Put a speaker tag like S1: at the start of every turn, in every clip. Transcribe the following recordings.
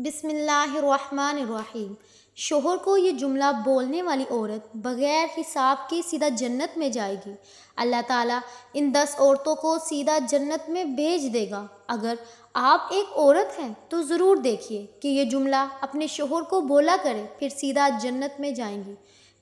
S1: بسم اللہ الرحمن الرحیم۔ شوہر کو یہ جملہ بولنے والی عورت بغیر حساب کے سیدھا جنت میں جائے گی۔ اللہ تعالیٰ ان 10 عورتوں کو سیدھا جنت میں بھیج دے گا۔ اگر آپ ایک عورت ہیں تو ضرور دیکھیے کہ یہ جملہ اپنے شوہر کو بولا کرے، پھر سیدھا جنت میں جائیں گی۔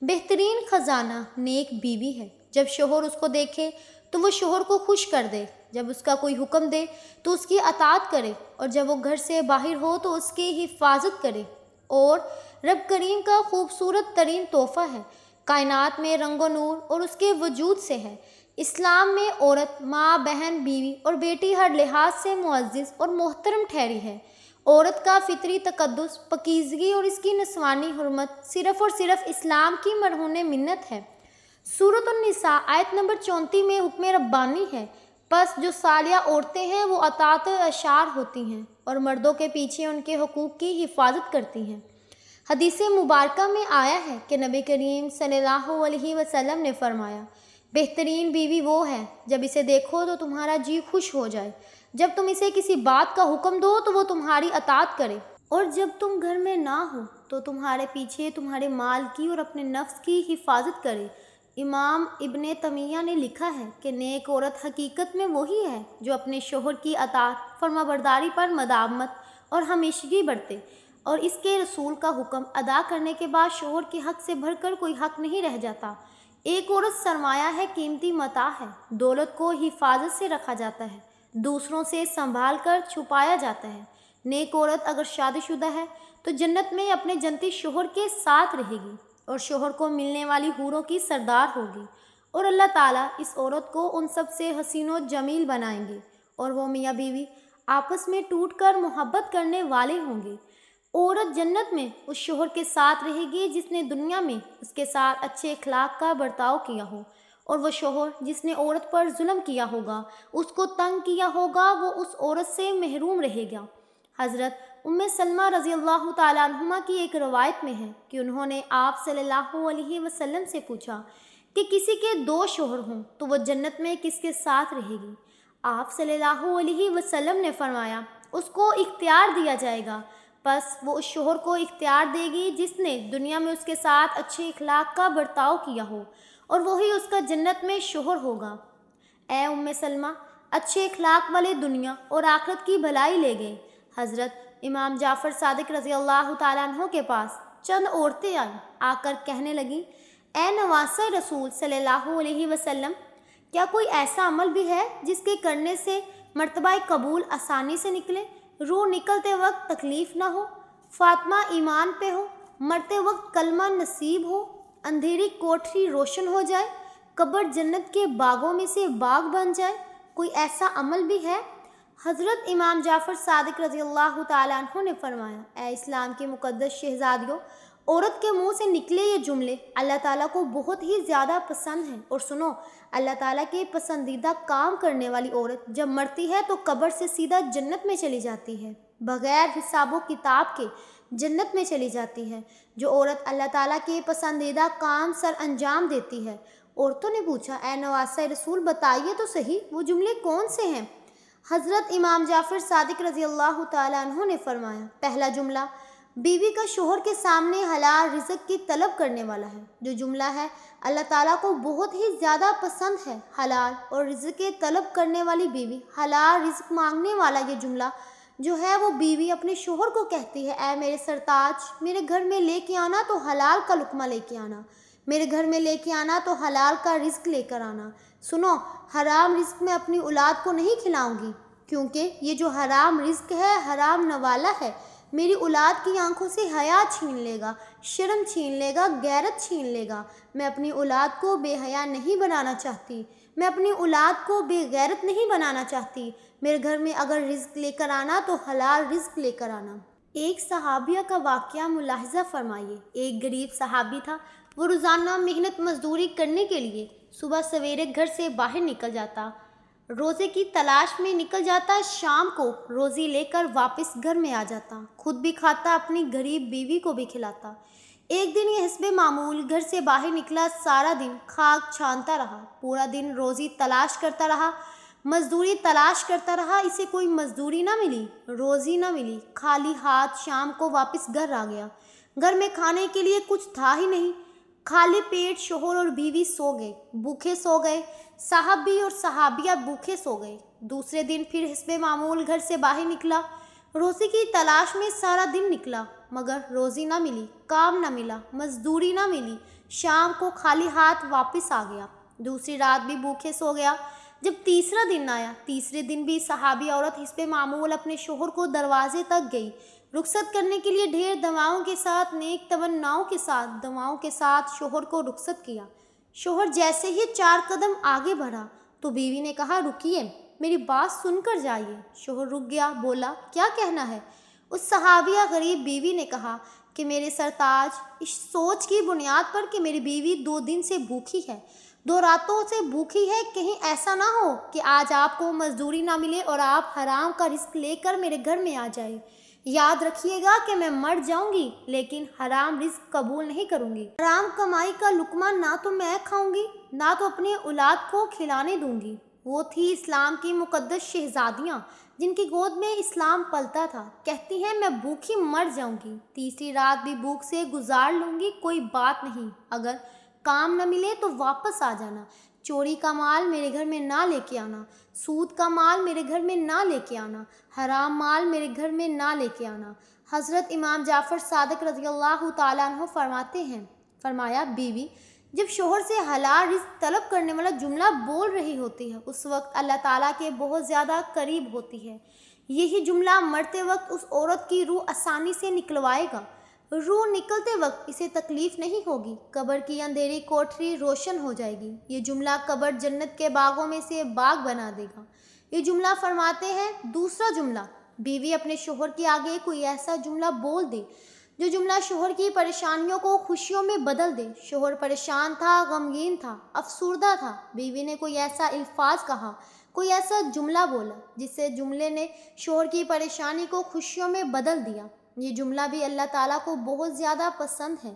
S1: بہترین خزانہ نیک بیوی ہے۔ جب شوہر اس کو دیکھے تو وہ شوہر کو خوش کر دے، جب اس کا کوئی حکم دے تو اس کی اطاعت کرے، اور جب وہ گھر سے باہر ہو تو اس کی حفاظت کرے۔ اور رب کریم کا خوبصورت ترین تحفہ ہے، کائنات میں رنگ و نور اور اس کے وجود سے ہے۔ اسلام میں عورت ماں، بہن، بیوی اور بیٹی ہر لحاظ سے معزز اور محترم ٹھہری ہے۔ عورت کا فطری تقدس، پاکیزگی اور اس کی نسوانی حرمت صرف اور صرف اسلام کی مرہون منت ہے۔ سورۃ النساء آیت نمبر 34 میں حکم ربانی ہے، پس جو صالحہ عورتیں ہیں وہ اطاعت اشار ہوتی ہیں اور مردوں کے پیچھے ان کے حقوق کی حفاظت کرتی ہیں۔ حدیث مبارکہ میں آیا ہے کہ نبی کریم صلی اللہ علیہ وسلم نے فرمایا، بہترین بیوی وہ ہے جب اسے دیکھو تو تمہارا جی خوش ہو جائے، جب تم اسے کسی بات کا حکم دو تو وہ تمہاری اطاعت کرے، اور جب تم گھر میں نہ ہو تو تمہارے پیچھے تمہارے مال کی اور اپنے نفس کی حفاظت کرے۔ امام ابن تیمیہ نے لکھا ہے کہ نیک عورت حقیقت میں وہی ہے جو اپنے شوہر کی اطاعت، فرمانبرداری پر مداومت اور ہمیشگی برتے، اور اس کے رسول کا حکم ادا کرنے کے بعد شوہر کے حق سے بڑھ کر کوئی حق نہیں رہ جاتا۔ ایک عورت سرمایہ ہے، قیمتی متاع ہے، دولت کو حفاظت سے رکھا جاتا ہے، دوسروں سے سنبھال کر چھپایا جاتا ہے۔ نیک عورت اگر شادی شدہ ہے تو جنت میں اپنے جنتی شوہر کے ساتھ رہے گی اور شوہر کو ملنے والی حوروں کی سردار ہوگی، اور اللہ تعالیٰ اس عورت کو ان سب سے حسین و جمیل بنائیں گے، اور وہ میاں بیوی آپس میں ٹوٹ کر محبت کرنے والے ہوں گے۔ عورت جنت میں اس شوہر کے ساتھ رہے گی جس نے دنیا میں اس کے ساتھ اچھے اخلاق کا برتاؤ کیا ہو، اور وہ شوہر جس نے عورت پر ظلم کیا ہوگا، اس کو تنگ کیا ہوگا، وہ اس عورت سے محروم رہے گا۔ حضرت ام سلمہ رضی اللہ تعالیٰ عنہما کی ایک روایت میں ہے کہ انہوں نے آپ صلی اللہ علیہ وسلم سے پوچھا کہ کسی کے 2 شوہر ہوں تو وہ جنت میں کس کے ساتھ رہے گی؟ آپ صلی اللہ علیہ وسلم نے فرمایا، اس کو اختیار دیا جائے گا، پس وہ اس شوہر کو اختیار دے گی جس نے دنیا میں اس کے ساتھ اچھے اخلاق کا برتاؤ کیا ہو، اور وہی اس کا جنت میں شوہر ہوگا۔ اے ام سلمہ، اچھے اخلاق والے دنیا اور آخرت کی بھلائی لے گئے۔ حضرت امام جعفر صادق رضی اللہ تعالیٰ عنہ کے پاس چند عورتیں آئیں، آ کر کہنے لگیں، اے نواسہ رسول صلی اللہ علیہ وسلم، کیا کوئی ایسا عمل بھی ہے جس کے کرنے سے مرتبہ قبول آسانی سے نکلے، روح نکلتے وقت تکلیف نہ ہو، فاطمہ ایمان پہ ہو، مرتے وقت کلمہ نصیب ہو، اندھیری کوٹری روشن ہو جائے، قبر جنت کے باغوں میں سے باغ بن جائے؟ کوئی ایسا عمل بھی ہے؟ حضرت امام جعفر صادق رضی اللہ تعالیٰ عنہ نے فرمایا، اے اسلام کی مقدس شہزادیوں، عورت کے منہ سے نکلے یہ جملے اللہ تعالیٰ کو بہت ہی زیادہ پسند ہیں، اور سنو، اللہ تعالیٰ کے پسندیدہ کام کرنے والی عورت جب مرتی ہے تو قبر سے سیدھا جنت میں چلی جاتی ہے، بغیر حساب و کتاب کے جنت میں چلی جاتی ہے۔ جو عورت اللہ تعالیٰ کے پسندیدہ کام سر انجام دیتی ہے۔ عورتوں نے پوچھا، اے نواسہ رسول، بتائیے تو صحیح وہ جملے کون سے ہیں؟ حضرت امام جعفر صادق رضی اللہ تعالیٰ عنہ نے فرمایا، پہلا جملہ، بیوی کا شوہر کے سامنے حلال رزق کی طلب کرنے والا ہے۔ جو جملہ ہے اللہ تعالیٰ کو بہت ہی زیادہ پسند ہے، حلال اور رزق کے طلب کرنے والی بیوی، حلال رزق مانگنے والا یہ جملہ جو ہے وہ بیوی اپنے شوہر کو کہتی ہے، اے میرے سرتاج، میرے گھر میں لے کے آنا تو حلال کا لقمہ لے کے آنا، میرے گھر میں لے کے آنا تو حلال کا رزق لے کر آنا۔ سنو، حرام رزق میں اپنی اولاد کو نہیں کھلاؤں گی، کیونکہ یہ جو حرام رزق ہے حرام نوالا ہے، میری اولاد کی آنکھوں سے حیا چھین لے گا، شرم چھین لے گا، غیرت چھین لے گا۔ میں اپنی اولاد کو بے حیا نہیں بنانا چاہتی، میں اپنی اولاد کو بے غیرت نہیں بنانا چاہتی۔ میرے گھر میں اگر رزق لے کر آنا تو حلال رزق لے کر آنا۔ ایک صحابیہ کا واقعہ ملاحظہ فرمائیے۔ ایک غریب صحابی تھا، وہ روزانہ محنت مزدوری کرنے کے لیے صبح سویرے گھر سے باہر نکل جاتا، روزے کی تلاش میں نکل جاتا، شام کو روزی لے کر واپس گھر میں آ جاتا، خود بھی کھاتا، اپنی غریب بیوی کو بھی کھلاتا۔ ایک دن یہ حسب معمول گھر سے باہر نکلا، سارا دن خاک چھانتا رہا، پورا دن روزی تلاش کرتا رہا، مزدوری تلاش کرتا رہا، اسے کوئی مزدوری نہ ملی، روزی نہ ملی، خالی ہاتھ شام کو واپس گھر آ گیا۔ گھر میں کھانے کے لیے کچھ تھا ہی نہیں، خالی پیٹ شوہر اور بیوی سو گئے، بھوکے سو گئے، صحابی اور صحابیہ بھوکے سو گئے۔ دوسرے دن پھر حسب معمول گھر سے باہر نکلا، روزی کی تلاش میں سارا دن نکلا، مگر روزی نہ ملی، کام نہ ملا، مزدوری نہ ملی، شام کو خالی ہاتھ واپس آ گیا۔ دوسری رات بھی بھوکے سو گیا۔ جب تیسرا دن آیا، تیسرے دن بھی صحابی عورت حسب معمول اپنے شوہر کو دروازے تک گئی، رخصت کرنے کے لیے ڈھیر دعاؤں کے ساتھ، نیک تمناؤں کے ساتھ، دعاؤں کے ساتھ شوہر کو رخصت کیا۔ شوہر جیسے ہی 4 قدم آگے بڑھا تو بیوی نے کہا، رکیے، میری بات سن کر جائیے۔ شوہر رک گیا، بولا، کیا کہنا ہے؟ اس صحابیہ غریب بیوی نے کہا کہ میرے سرتاج، اس سوچ کی بنیاد پر کہ میری بیوی 2 دن سے بھوکی ہے، 2 راتوں سے بھوکی ہے، کہیں ایسا نہ ہو کہ آج آپ کو مزدوری نہ ملے اور آپ حرام کا رزق لے کر میرے گھر میں آ جائے۔ یاد رکھیے گا کہ میں مر جاؤں گی لیکن حرام رزق قبول نہیں کروں گی۔ حرام کمائی کا لقمہ نہ تو میں کھاؤں گی، نہ تو اپنی اولاد کو کھلانے دوں گی۔ وہ تھی اسلام کی مقدس شہزادیاں جن کی گود میں اسلام پلتا تھا، کہتی ہیں میں بھوکی مر جاؤں گی، تیسری رات بھی بھوک سے گزار لوں گی، کوئی بات نہیں، اگر کام نہ ملے تو واپس آ جانا، چوری کا مال میرے گھر میں نہ لے کے آنا، سود کا مال میرے گھر میں نہ لے کے آنا، حرام مال میرے گھر میں نہ لے کے آنا۔ حضرت امام جعفر صادق رضی اللہ تعالیٰ عنہ فرماتے ہیں، فرمایا، بیوی جب شوہر سے حلال رزق طلب کرنے والا جملہ بول رہی ہوتی ہے اس وقت اللہ تعالیٰ کے بہت زیادہ قریب ہوتی ہے۔ یہی جملہ مرتے وقت اس عورت کی روح آسانی سے نکلوائے گا۔ روح نکلتے وقت اسے تکلیف نہیں ہوگی، قبر کی اندھیری کوٹری روشن ہو جائے گی۔ یہ جملہ قبر جنت کے باغوں میں سے باغ بنا دے گا۔ یہ جملہ فرماتے ہیں، دوسرا جملہ، بیوی اپنے شوہر کے آگے کوئی ایسا جملہ بول دے جو جملہ شوہر کی پریشانیوں کو خوشیوں میں بدل دے۔ شوہر پریشان تھا، غمگین تھا، افسردہ تھا، بیوی نے کوئی ایسا الفاظ کہا، کوئی ایسا جملہ بولا جس سے جملے نے شوہر کی پریشانی کو خوشیوں میں بدل دیا۔ یہ جملہ بھی اللہ تعالیٰ کو بہت زیادہ پسند ہے۔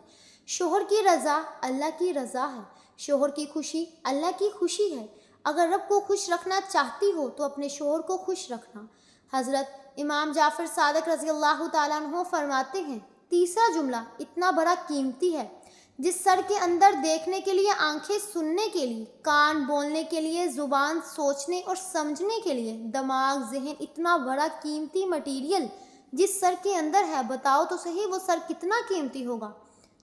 S1: شوہر کی رضا اللہ کی رضا ہے، شوہر کی خوشی اللہ کی خوشی ہے۔ اگر رب کو خوش رکھنا چاہتی ہو تو اپنے شوہر کو خوش رکھنا۔ حضرت امام جعفر صادق رضی اللہ تعالیٰ عنہ فرماتے ہیں، تیسرا جملہ اتنا بڑا قیمتی ہے، جس سر کے اندر دیکھنے کے لیے، آنکھیں سننے کے لیے، کان بولنے کے لیے، زبان سوچنے اور سمجھنے کے لیے، دماغ ذہن، اتنا بڑا قیمتی مٹیریل جس سر کے اندر ہے، بتاؤ تو صحیح وہ سر کتنا قیمتی ہوگا۔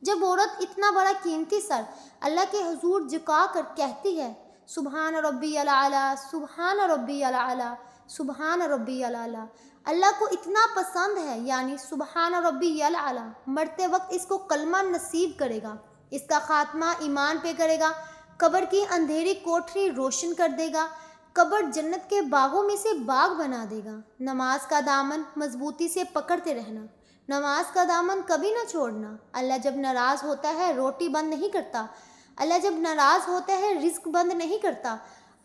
S1: جب عورت اتنا بڑا قیمتی سر اللہ کے حضور جھکا کر کہتی ہے، سبحان ربی الاعلیٰ، سبحان ربی الاعلیٰ، سبحان ربی الاعلیٰ، اللہ کو اتنا پسند ہے، یعنی سبحان ربی الاعلیٰ، مرتے وقت اس کو کلمہ نصیب کرے گا، اس کا خاتمہ ایمان پہ کرے گا، قبر کی اندھیری کوٹری روشن کر دے گا، قبر جنت کے باغوں میں سے باغ بنا دے گا۔ نماز کا دامن مضبوطی سے پکڑتے رہنا، نماز کا دامن کبھی نہ چھوڑنا۔ اللہ جب ناراض ہوتا ہے روٹی بند نہیں کرتا، اللہ جب ناراض ہوتا ہے رزق بند نہیں کرتا،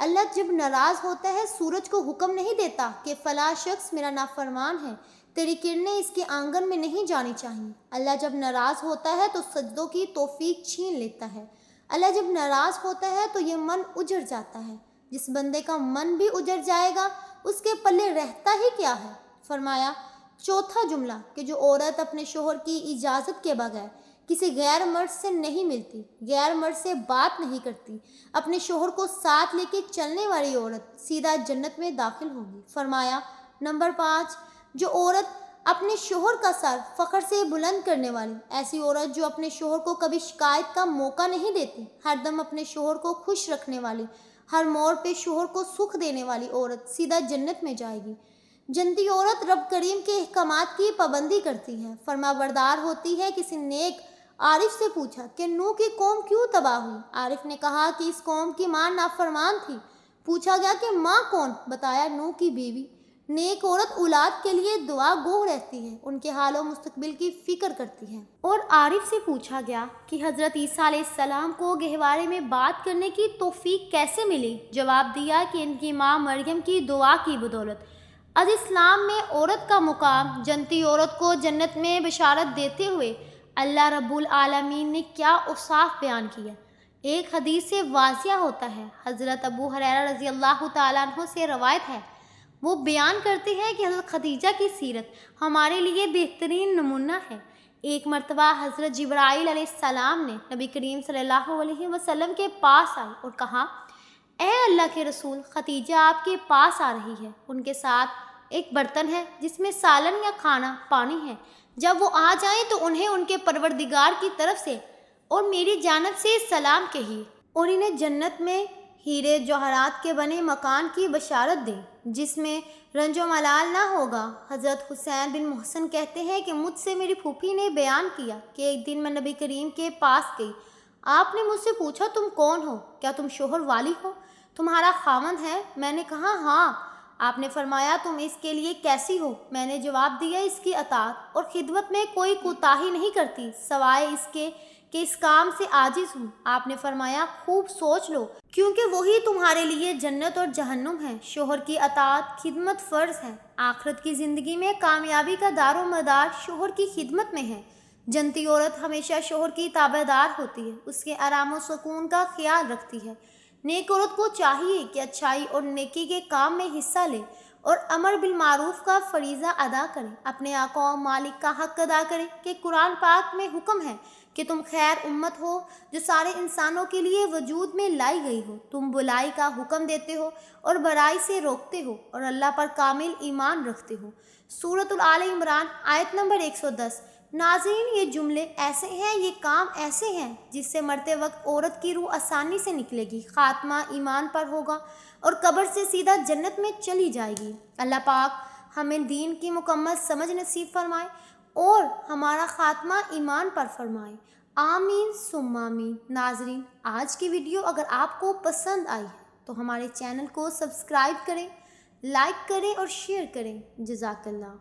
S1: اللہ جب ناراض ہوتا ہے سورج کو حکم نہیں دیتا کہ فلاں شخص میرا نافرمان ہے، تیری کرنیں اس کے آنگن میں نہیں جانی چاہیے۔ اللہ جب ناراض ہوتا ہے تو سجدوں کی توفیق چھین لیتا ہے۔ اللہ جب ناراض ہوتا ہے تو یہ من اجڑ جاتا ہے۔ جس بندے کا من بھی اجڑ جائے گا اس کے پلے رہتا ہی کیا ہے۔ فرمایا، چوتھا جملہ کہ جو عورت اپنے شوہر کی اجازت کے بغیر کسی غیر مرد سے نہیں ملتی، غیر مرد سے بات نہیں کرتی، اپنے شوہر کو ساتھ لے کے چلنے والی عورت سیدھا جنت میں داخل ہوگی۔ فرمایا، نمبر 5، جو عورت اپنے شوہر کا سر فخر سے بلند کرنے والی، ایسی عورت جو اپنے شوہر کو کبھی شکایت کا موقع نہیں دیتی، ہر دم اپنے شوہر کو خوش رکھنے والی، ہر موڑ پہ شوہر کو سکھ دینے والی عورت سیدھا جنت میں جائے گی۔ جنتی عورت رب کریم کے احکامات کی پابندی کرتی ہے، فرما بردار ہوتی ہے۔ کسی نیک عارف سے پوچھا کہ نوح کی قوم کیوں تباہ ہوئی؟ عارف نے کہا کہ اس قوم کی ماں نافرمان تھی۔ پوچھا گیا کہ ماں کون؟ بتایا نوح کی بیوی۔ نیک عورت اولاد کے لیے دعا گو رہتی ہے، ان کے حال و مستقبل کی فکر کرتی ہے۔ اور عارف سے پوچھا گیا کہ حضرت عیسیٰ علیہ السلام کو گہوارے میں بات کرنے کی توفیق کیسے ملی؟ جواب دیا کہ ان کی ماں مریم کی دعا کی بدولت۔ آج اسلام میں عورت کا مقام، جنتی عورت کو جنت میں بشارت دیتے ہوئے اللہ رب العالمین نے کیا اوصاف بیان کیا، ایک حدیث سے واضح ہوتا ہے، حضرت ابو ہریرہ رضی اللہ تعالیٰ عنہ سے روایت ہے، وہ بیان کرتے ہیں کہ حضرت خدیجہ کی سیرت ہمارے لیے بہترین نمونہ ہے۔ ایک مرتبہ حضرت جبرائیل علیہ السلام نے نبی کریم صلی اللہ علیہ وسلم کے پاس آئے اور کہا، اے اللہ کے رسول، خدیجہ آپ کے پاس آ رہی ہے، ان کے ساتھ ایک برتن ہے جس میں سالن یا کھانا پانی ہے، جب وہ آ جائیں تو انہیں ان کے پروردگار کی طرف سے اور میری جانب سے سلام کہیے، اور انہیں جنت میں ہیرے جواہرات کے بنے مکان کی بشارت دیں جس میں رنج و ملال نہ ہوگا۔ حضرت حسین بن محسن کہتے ہیں کہ مجھ سے میری پھوپھی نے بیان کیا کہ ایک دن میں نبی کریم کے پاس گئی، آپ نے مجھ سے پوچھا، تم کون ہو؟ کیا تم شوہر والی ہو؟ تمہارا خاوند ہے؟ میں نے کہا ہاں۔ آپ نے فرمایا، تم اس کے لیے کیسی ہو؟ میں نے جواب دیا، اس کی اطاعت اور خدمت میں کوئی کوتاہی نہیں کرتی سوائے اس کے کہ اس کام سے عاجز ہوں۔ آپ نے فرمایا، خوب سوچ لو، کیونکہ وہی تمہارے لیے جنت اور جہنم ہے۔ شوہر کی اطاعت خدمت فرض ہے۔ آخرت کی زندگی میں کامیابی کا دار و مدار شوہر کی خدمت میں ہے۔ جنتی عورت ہمیشہ شوہر کی تابعدار ہوتی ہے، اس کے آرام و سکون کا خیال رکھتی ہے۔ نیک عورت کو چاہیے کہ اچھائی اور نیکی کے کام میں حصہ لے اور امر بالمعروف کا فریضہ ادا کرے، اپنے آقا و مالک کا حق ادا کرے کہ قرآن پاک میں حکم ہے کہ تم خیر امت ہو جو سارے انسانوں کے لیے وجود میں لائی گئی ہو، تم بلائی کا حکم دیتے ہو اور برائی سے روکتے ہو اور اللہ پر کامل ایمان رکھتے ہو۔ سورۃ آل عمران آیت نمبر 110۔ ناظرین، یہ جملے ایسے ہیں، یہ کام ایسے ہیں جس سے مرتے وقت عورت کی روح آسانی سے نکلے گی، خاتمہ ایمان پر ہوگا اور قبر سے سیدھا جنت میں چلی جائے گی۔ اللہ پاک ہمیں دین کی مکمل سمجھ نصیب فرمائے اور ہمارا خاتمہ ایمان پر فرمائے، آمین ثم آمین۔ ناظرین، آج کی ویڈیو اگر آپ کو پسند آئی ہے تو ہمارے چینل کو سبسکرائب کریں، لائک کریں اور شیئر کریں۔ جزاک اللہ۔